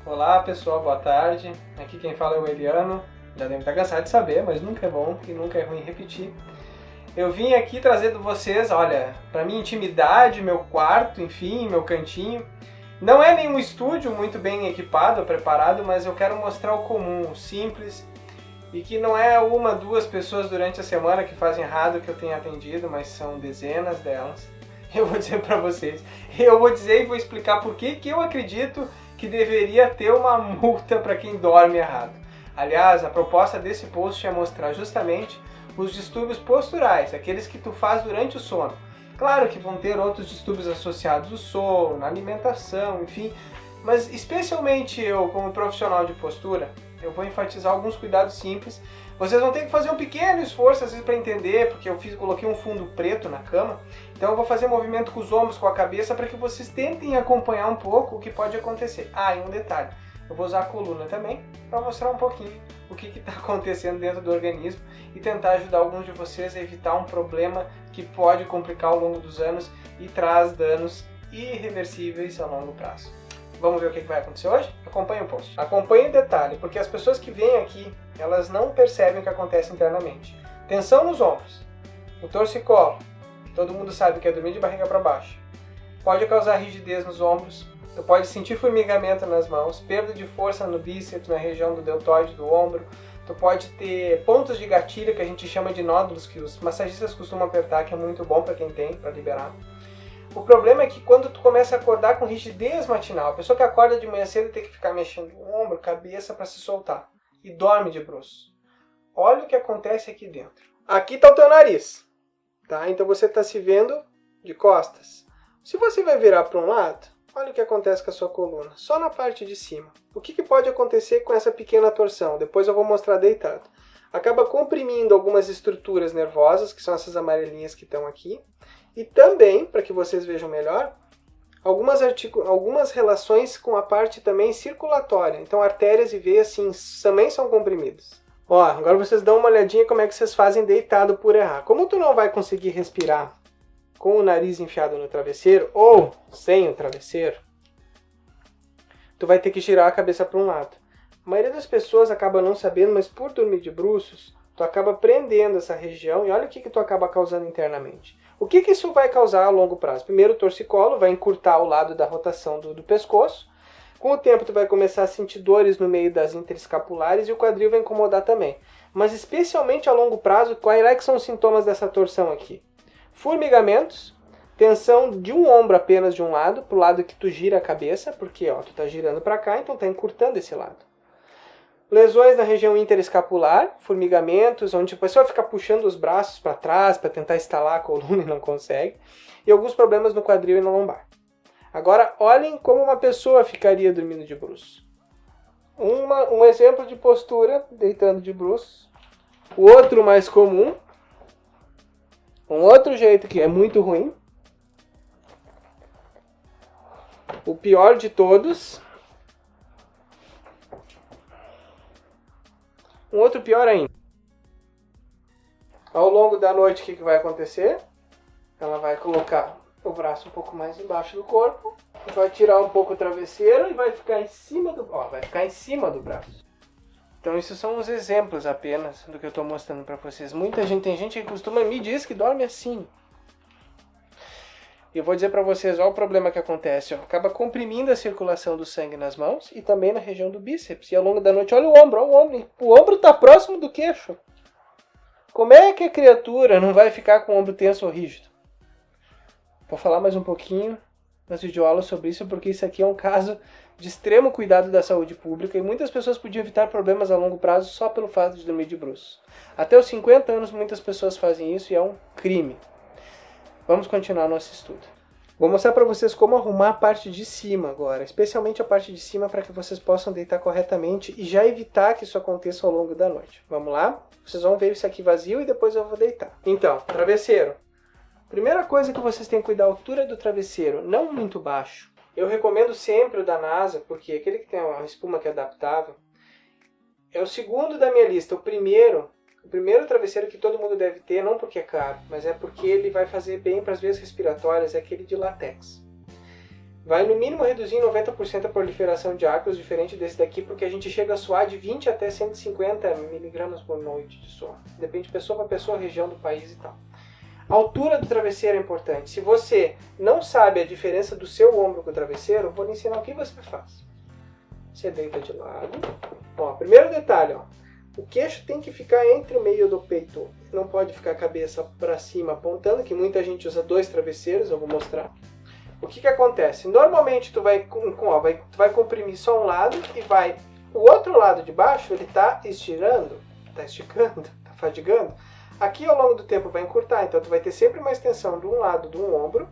Olá pessoal, boa tarde. Aqui quem fala é o Eliano. Já deve estar cansado de saber, mas nunca é bom e nunca é ruim repetir. Eu vim aqui trazendo vocês, olha, para minha intimidade, meu quarto, enfim, meu cantinho. Não é nenhum estúdio muito bem equipado ou preparado, mas eu quero mostrar o comum, o simples, e que não é uma, duas pessoas durante a semana que fazem errado que eu tenho atendido, mas são dezenas delas. Eu vou dizer para vocês, eu vou dizer e vou explicar por que eu acredito que deveria ter uma multa para quem dorme errado. Aliás, a proposta desse post é mostrar justamente os distúrbios posturais, aqueles que tu faz durante o sono. Claro que vão ter outros distúrbios associados ao sono, na alimentação, enfim, mas especialmente eu, como profissional de postura, eu vou enfatizar alguns cuidados simples. Vocês vão ter que fazer um pequeno esforço às vezes para entender, porque eu coloquei um fundo preto na cama, então eu vou fazer movimento com os ombros, com a cabeça, para que vocês tentem acompanhar um pouco o que pode acontecer. Ah, e um detalhe, eu vou usar a coluna também para mostrar um pouquinho o que está acontecendo dentro do organismo e tentar ajudar alguns de vocês a evitar um problema que pode complicar ao longo dos anos e traz danos irreversíveis a longo prazo. Vamos ver o que vai acontecer hoje? Acompanhe o post. Acompanhe o detalhe, porque as pessoas que vêm aqui, elas não percebem o que acontece internamente. Tensão nos ombros, o torcicolo, todo mundo sabe que é dormir de barriga para baixo. Pode causar rigidez nos ombros, tu pode sentir formigamento nas mãos, perda de força no bíceps, na região do deltoide do ombro. Tu pode ter pontos de gatilho, que a gente chama de nódulos, que os massagistas costumam apertar, que é muito bom para quem tem, para liberar. O problema é que quando tu começa a acordar com rigidez matinal, a pessoa que acorda de manhã cedo tem que ficar mexendo o ombro, cabeça para se soltar. E dorme de bruços. Olha o que acontece aqui dentro. Aqui está o teu nariz. Tá? Então você está se vendo de costas. Se você vai virar para um lado, olha o que acontece com a sua coluna. Só na parte de cima. O que pode acontecer com essa pequena torção? Depois eu vou mostrar deitado. Acaba comprimindo algumas estruturas nervosas, que são essas amarelinhas que estão aqui. E também, para que vocês vejam melhor, algumas relações com a parte também circulatória. Então artérias e veias sim, também são comprimidas. Ó, agora vocês dão uma olhadinha como é que vocês fazem deitado por errar. Como tu não vai conseguir respirar com o nariz enfiado no travesseiro ou sem o travesseiro, tu vai ter que girar a cabeça para um lado. A maioria das pessoas acaba não sabendo, mas por dormir de bruços, tu acaba prendendo essa região e olha o que tu acaba causando internamente. O que isso vai causar a longo prazo? Primeiro, o torcicolo vai encurtar o lado da rotação do pescoço. Com o tempo, tu vai começar a sentir dores no meio das interescapulares e o quadril vai incomodar também. Mas especialmente a longo prazo, quais são os sintomas dessa torção aqui? Formigamentos, tensão de um ombro apenas de um lado, para o lado que tu gira a cabeça, porque ó, tu está girando para cá, então está encurtando esse lado. Lesões na região interescapular, formigamentos, onde a pessoa fica puxando os braços para trás para tentar estalar a coluna e não consegue. E alguns problemas no quadril e na lombar. Agora, olhem como uma pessoa ficaria dormindo de bruços. Um exemplo de postura, deitando de bruços. O outro mais comum. Um outro jeito que é muito ruim. O pior de todos. Um outro pior ainda. Ao longo da noite, o que vai acontecer? Ela vai colocar o braço um pouco mais embaixo do corpo, vai tirar um pouco o travesseiro e vai ficar em cima do braço. Então, esses são os exemplos apenas do que eu estou mostrando para vocês. Tem gente que costuma me diz que dorme assim. E eu vou dizer para vocês, olha o problema que acontece. Ó. Acaba comprimindo a circulação do sangue nas mãos e também na região do bíceps. E ao longo da noite, olha o ombro. O ombro está próximo do queixo. Como é que a criatura não vai ficar com o ombro tenso ou rígido? Vou falar mais um pouquinho nas videoaulas sobre isso, porque isso aqui é um caso de extremo cuidado da saúde pública e muitas pessoas podiam evitar problemas a longo prazo só pelo fato de dormir de bruços. Até os 50 anos muitas pessoas fazem isso e é um crime. Vamos continuar nosso estudo. Vou mostrar para vocês como arrumar a parte de cima agora, especialmente a parte de cima para que vocês possam deitar corretamente e já evitar que isso aconteça ao longo da noite. Vamos lá? Vocês vão ver isso aqui vazio e depois eu vou deitar. Então, travesseiro. Primeira coisa que vocês têm que cuidar, a altura do travesseiro, não muito baixo. Eu recomendo sempre o da NASA, porque aquele que tem uma espuma que é adaptável, é o segundo da minha lista. O primeiro travesseiro que todo mundo deve ter, não porque é caro, mas é porque ele vai fazer bem para as veias respiratórias, é aquele de látex. vai no mínimo reduzir em 90% a proliferação de ácaros, diferente desse daqui, porque a gente chega a suar de 20 até 150 miligramas por noite de suor. Depende de pessoa para pessoa, região do país e tal. A altura do travesseiro é importante. Se você não sabe a diferença do seu ombro com o travesseiro, eu vou lhe ensinar o que você faz. Você deita de lado. Ó, primeiro detalhe, ó. O queixo tem que ficar entre o meio do peito. Não pode ficar a cabeça para cima apontando, que muita gente usa 2 travesseiros, eu vou mostrar. O que acontece? Normalmente tu vai comprimir só um lado e vai... O outro lado de baixo, ele tá esticando, tá fadigando. Aqui ao longo do tempo vai encurtar, então tu vai ter sempre mais tensão de um lado do ombro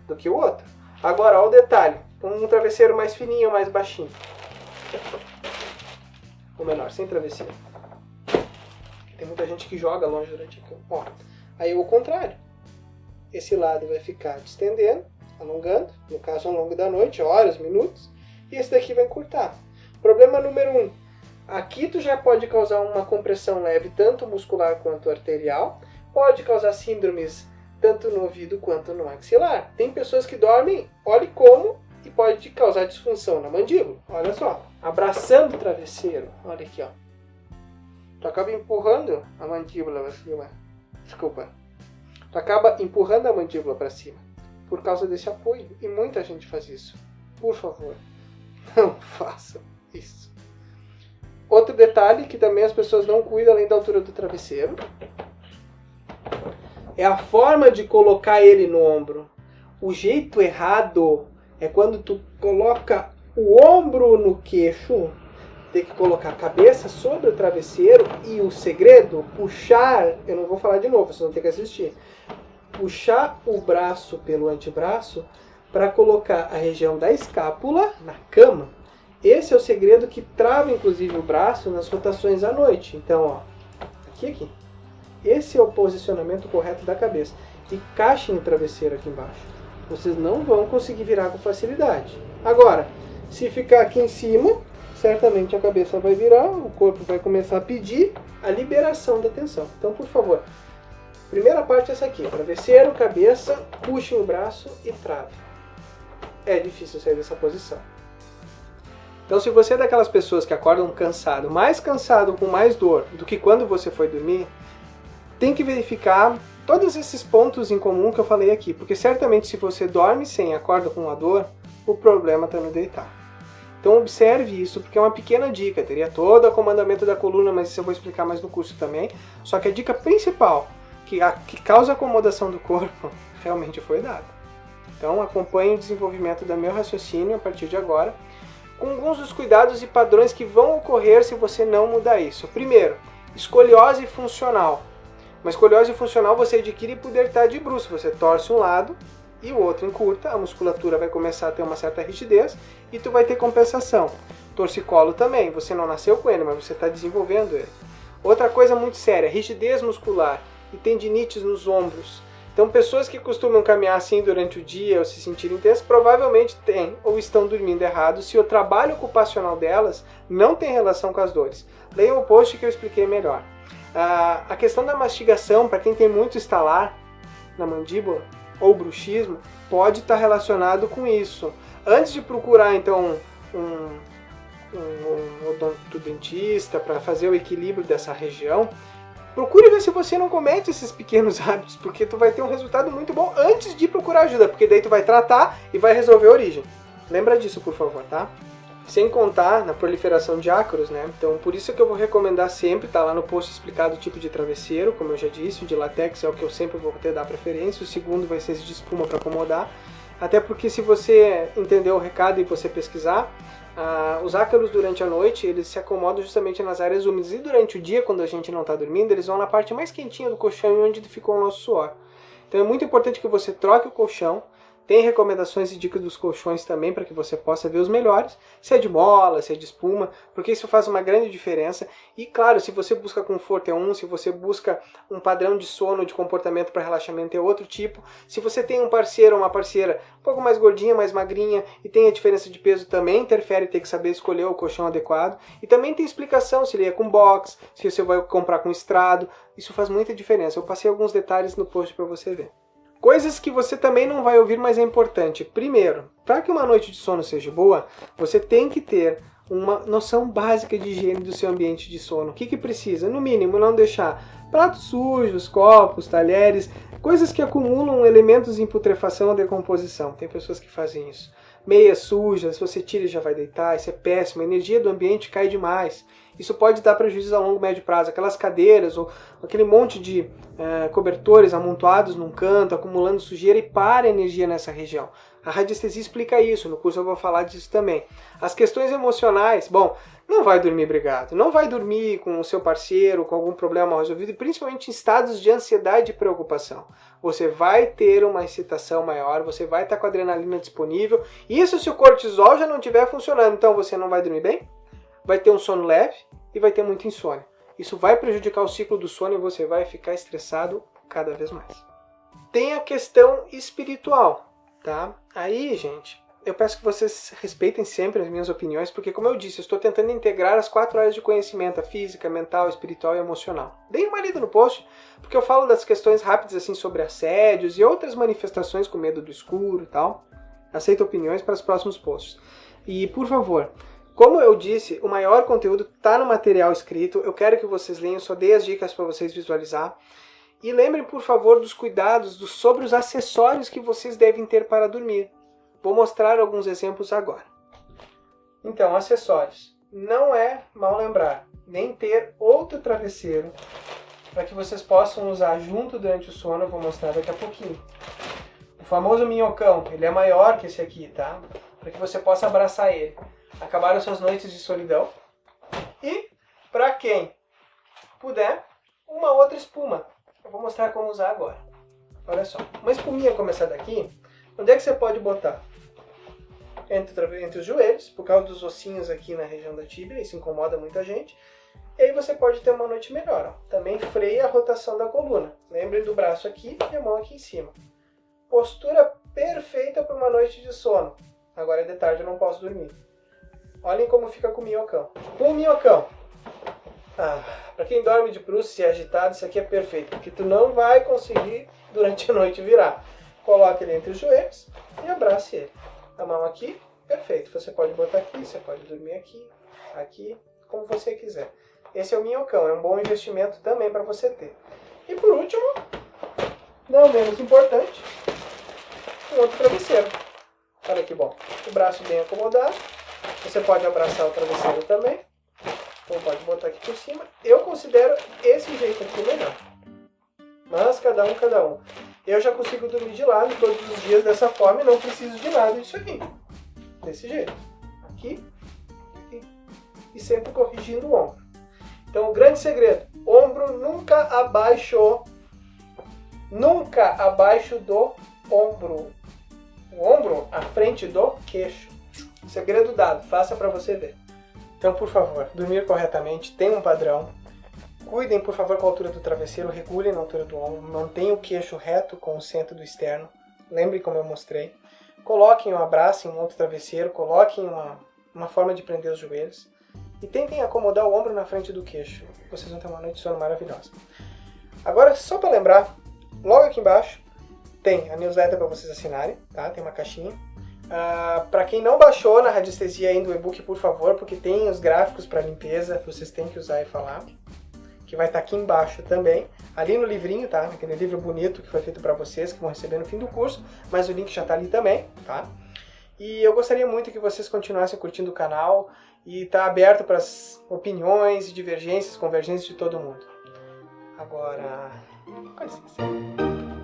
do que o outro. Agora, ó o detalhe, um travesseiro mais fininho ou mais baixinho. Ou menor, sem travesseiro. Tem muita gente que joga longe durante aqui. Ó, aí o contrário. Esse lado vai ficar distendendo, alongando, no caso ao longo da noite, horas, minutos, e esse daqui vai encurtar. Problema número 1. Aqui tu já pode causar uma compressão leve, tanto muscular quanto arterial. Pode causar síndromes tanto no ouvido quanto no maxilar. Tem pessoas que dormem, olhe como, e pode causar disfunção na mandíbula. Olha só, abraçando o travesseiro. Olha aqui, ó. Tu acaba empurrando a mandíbula para cima. Desculpa. Tu acaba empurrando a mandíbula para cima por causa desse apoio. E muita gente faz isso. Por favor, não façam isso. Outro detalhe que também as pessoas não cuidam além da altura do travesseiro é a forma de colocar ele no ombro. O jeito errado é quando tu coloca o ombro no queixo, tem que colocar a cabeça sobre o travesseiro e o segredo, puxar, eu não vou falar de novo, vocês vão ter que assistir, puxar o braço pelo antebraço para colocar a região da escápula na cama. Esse é o segredo que trava, inclusive, o braço nas rotações à noite. Então, ó, aqui. Esse é o posicionamento correto da cabeça. E caixem o travesseiro aqui embaixo. Vocês não vão conseguir virar com facilidade. Agora, se ficar aqui em cima, certamente a cabeça vai virar, o corpo vai começar a pedir a liberação da tensão. Então, por favor, primeira parte é essa aqui. Travesseiro, cabeça, puxem o braço e trave. É difícil sair dessa posição. Então, se você é daquelas pessoas que acordam cansado, mais cansado, com mais dor do que quando você foi dormir, tem que verificar todos esses pontos em comum que eu falei aqui, porque certamente se você dorme sem e acorda com uma dor, o problema está no deitar. Então observe isso, porque é uma pequena dica, teria todo o acomodamento da coluna, mas isso eu vou explicar mais no curso também, só que a dica principal, que causa acomodação do corpo, realmente foi dada. Então acompanhe o desenvolvimento do meu raciocínio a partir de agora, com alguns dos cuidados e padrões que vão ocorrer se você não mudar isso. Primeiro, escoliose funcional. Uma escoliose funcional você adquire por deitar de bruços. Você torce um lado e o outro encurta, a musculatura vai começar a ter uma certa rigidez e tu vai ter compensação. Torcicolo também, você não nasceu com ele, mas você está desenvolvendo ele. Outra coisa muito séria, rigidez muscular e tendinites nos ombros. Então, pessoas que costumam caminhar assim durante o dia ou se sentirem intensas, provavelmente têm ou estão dormindo errado se o trabalho ocupacional delas não tem relação com as dores. Leiam o post que eu expliquei melhor. A questão da mastigação, para quem tem muito estalar na mandíbula ou bruxismo, pode estar relacionado com isso. Antes de procurar, então, um odontodentista para fazer o equilíbrio dessa região, procure ver se você não comete esses pequenos hábitos, porque tu vai ter um resultado muito bom antes de procurar ajuda, porque daí tu vai tratar e vai resolver a origem. Lembra disso, por favor, tá? Sem contar na proliferação de ácaros, né? Então, por isso que eu vou recomendar sempre, tá lá no post explicado o tipo de travesseiro, como eu já disse, o de látex é o que eu sempre vou ter dar preferência, o segundo vai ser esse de espuma para acomodar, até porque se você entender o recado e você pesquisar, os ácaros durante a noite, eles se acomodam justamente nas áreas úmidas, e durante o dia, quando a gente não está dormindo, eles vão na parte mais quentinha do colchão, onde ficou o nosso suor. Então é muito importante que você troque o colchão. Tem recomendações e dicas dos colchões também para que você possa ver os melhores, se é de mola, se é de espuma, porque isso faz uma grande diferença. E claro, se você busca conforto é um, se você busca um padrão de sono, de comportamento para relaxamento é outro tipo. Se você tem um parceiro ou uma parceira um pouco mais gordinha, mais magrinha e tem a diferença de peso, também interfere ter que saber escolher o colchão adequado. E também tem explicação se ele é com box, se você vai comprar com estrado, isso faz muita diferença. Eu passei alguns detalhes no post para você ver. Coisas que você também não vai ouvir, mas é importante. Primeiro, para que uma noite de sono seja boa, você tem que ter uma noção básica de higiene do seu ambiente de sono. O que precisa? No mínimo, não deixar pratos sujos, copos, talheres, coisas que acumulam elementos em putrefação ou decomposição. Tem pessoas que fazem isso. Meias sujas, se você tira e já vai deitar, isso é péssimo. A energia do ambiente cai demais. Isso pode dar prejuízos a longo e médio prazo. Aquelas cadeiras ou aquele monte de cobertores amontoados num canto, acumulando sujeira e para a energia nessa região. A radiestesia explica isso, no curso eu vou falar disso também. As questões emocionais, bom, não vai dormir brigado, não vai dormir com o seu parceiro, com algum problema mal resolvido, principalmente em estados de ansiedade e preocupação. Você vai ter uma excitação maior, você vai estar com a adrenalina disponível, isso se o cortisol já não estiver funcionando, então você não vai dormir bem, vai ter um sono leve e vai ter muita insônia. Isso vai prejudicar o ciclo do sono e você vai ficar estressado cada vez mais. Tem a questão espiritual, tá? Aí, gente, eu peço que vocês respeitem sempre as minhas opiniões, porque, como eu disse, eu estou tentando integrar as 4 áreas de conhecimento, a física, mental, espiritual e emocional. Dei uma lida no post, porque eu falo das questões rápidas, assim, sobre assédios e outras manifestações com medo do escuro e tal. Aceito opiniões para os próximos posts. E, por favor, como eu disse, o maior conteúdo está no material escrito, eu quero que vocês leiam, só dei as dicas para vocês visualizar. E lembrem, por favor, dos cuidados sobre os acessórios que vocês devem ter para dormir. Vou mostrar alguns exemplos agora. Então, acessórios. Não é mal lembrar, nem ter outro travesseiro para que vocês possam usar junto durante o sono, eu vou mostrar daqui a pouquinho. O famoso minhocão, ele é maior que esse aqui, tá? Para que você possa abraçar ele. Acabaram suas noites de solidão. E, para quem puder, uma outra espuma. Eu vou mostrar como usar agora. Olha só, uma espuminha começar daqui, onde é que você pode botar? Entre os joelhos, por causa dos ossinhos aqui na região da tíbia, isso incomoda muita gente. E aí você pode ter uma noite melhor. Ó. Também freia a rotação da coluna. Lembrem do braço aqui e a mão aqui em cima. Postura perfeita para uma noite de sono. Agora é de tarde, eu não posso dormir. Olhem como fica com o minhocão. Com o minhocão. Para quem dorme de bruços e agitado, isso aqui é perfeito, porque tu não vai conseguir durante a noite virar. Coloque ele entre os joelhos e abrace ele. A mão aqui, perfeito. Você pode botar aqui, você pode dormir aqui, como você quiser. Esse é o minhocão, é um bom investimento também para você ter. E por último, não menos importante, um outro travesseiro. Olha que bom. O braço bem acomodado. Você pode abraçar o travesseiro também. Então pode botar aqui por cima. Eu considero esse jeito aqui melhor. Mas cada um. Eu já consigo dormir de lado todos os dias dessa forma e não preciso de nada disso aqui. Desse jeito. Aqui e sempre corrigindo o ombro. Então o grande segredo, ombro nunca abaixo do ombro. O ombro à frente do queixo. Segredo dado, faça para você ver. Então, por favor, dormir corretamente, tenha um padrão. Cuidem, por favor, com a altura do travesseiro, regulem na altura do ombro, mantenham o queixo reto com o centro do externo. Lembre como eu mostrei. Coloquem um abraço em um outro travesseiro, coloquem uma forma de prender os joelhos. E tentem acomodar o ombro na frente do queixo. Vocês vão ter uma noite de sono maravilhosa. Agora, só para lembrar, logo aqui embaixo tem a newsletter para vocês assinarem, tá? Tem uma caixinha. Para quem não baixou na radiestesia ainda o e-book, por favor, porque tem os gráficos para limpeza, vocês têm que usar e falar, que vai estar aqui embaixo também, ali no livrinho, tá? Aquele livro bonito que foi feito para vocês, que vão receber no fim do curso, mas o link já está ali também, tá? E eu gostaria muito que vocês continuassem curtindo o canal e tá aberto para as opiniões, divergências, convergências de todo mundo. Agora, com licença.